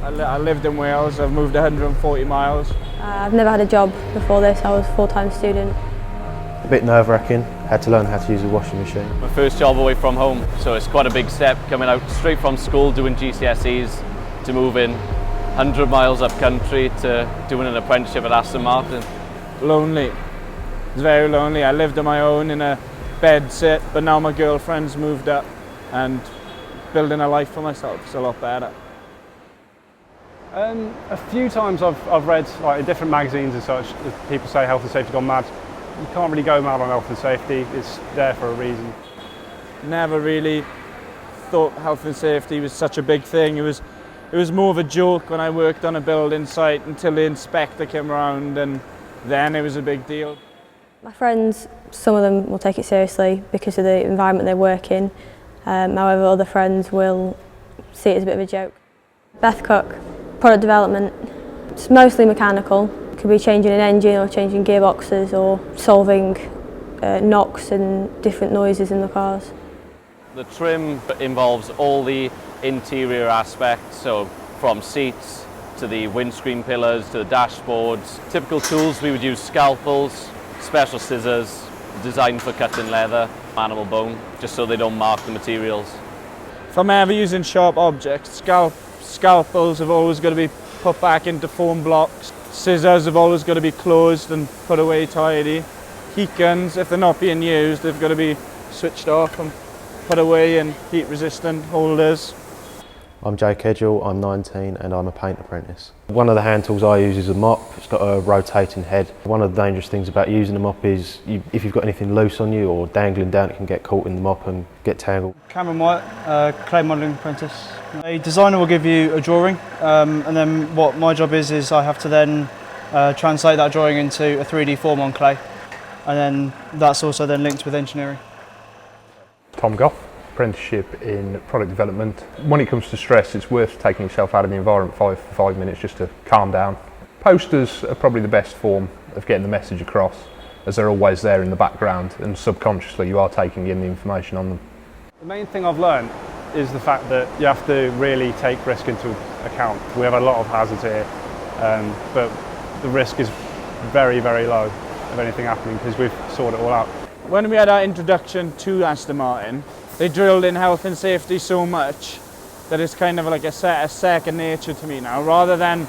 I lived in Wales, I've moved 140 miles. I've never had a job before this, I was a full-time student. A bit nerve-wracking, had to learn how to use a washing machine. My first job away from home, so it's quite a big step coming out straight from school doing GCSEs to moving 100 miles up country to doing an apprenticeship at Aston Martin. Lonely, it's very lonely. I lived on my own in a bed sit, but now my girlfriend's moved up and building a life for myself is a lot better. A few times I've read in different magazines and such, people say health and safety gone mad. You can't really go mad on health and safety, it's there for a reason. Never really thought health and safety was such a big thing. It was more of a joke when I worked on a building site until the inspector came around, and then it was a big deal. My friends, some of them will take it seriously because of the environment they work in. However, other friends will see it as a bit of a joke. Beth Cook, product development. It's mostly mechanical. It could be changing an engine or changing gearboxes or solving knocks and different noises in the cars. The trim involves all the interior aspects, so from seats to the windscreen pillars to the dashboards. Typical tools, we would use scalpels, special scissors designed for cutting leather, animal bone, just so they don't mark the materials. If I'm ever using sharp objects, scalpels have always got to be put back into foam blocks. Scissors have always got to be closed and put away tidy. Heat guns, if they're not being used, they've got to be switched off and put away in heat resistant holders. I'm Jake Edgell, I'm 19 and I'm a paint apprentice. One of the hand tools I use is a mop. It's got a rotating head. One of the dangerous things about using a mop is if you've got anything loose on you or dangling down, it can get caught in the mop and get tangled. Cameron White, clay modelling apprentice. A designer will give you a drawing, and then what my job is I have to then translate that drawing into a 3D form on clay, and then that's also then linked with engineering. Tom Goff, apprenticeship in product development. When it comes to stress, it's worth taking yourself out of the environment for 5 minutes just to calm down. Posters are probably the best form of getting the message across, as they're always there in the background and subconsciously you are taking in the information on them. The main thing I've learned is the fact that you have to really take risk into account. We have a lot of hazards here, but the risk is very, very low of anything happening because we've sorted it all out. When we had our introduction to Aston Martin, they drilled in health and safety so much that it's kind of like a second nature to me now. Rather than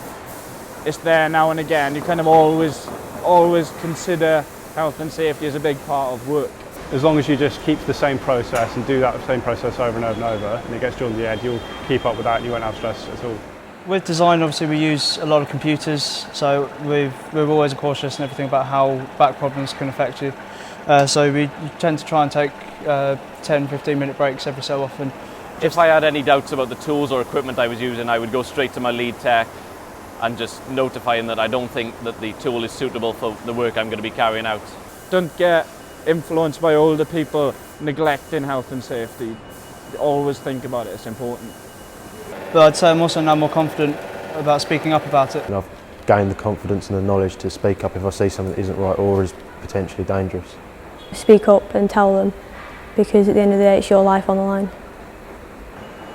it's there now and again, you kind of always consider health and safety as a big part of work. As long as you just keep the same process and do that same process over and over and over, and it gets drilled in your head, you'll keep up with that and you won't have stress at all. With design, obviously we use a lot of computers, so we're always cautious and everything about how back problems can affect you. So we tend to try and take 10-15 minute breaks every so often. If I had any doubts about the tools or equipment I was using, I would go straight to my lead tech and just notify him that I don't think that the tool is suitable for the work I'm going to be carrying out. Don't get influenced by older people neglecting health and safety. Always think about it, it's important. But I'd say I'm also now more confident about speaking up about it. And I've gained the confidence and the knowledge to speak up if I see something that isn't right or is potentially dangerous. Speak up and tell them, because at the end of the day it's your life on the line.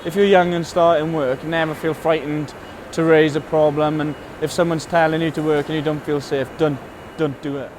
If you're young and starting work, never feel frightened to raise a problem, and if someone's telling you to work and you don't feel safe, don't do it.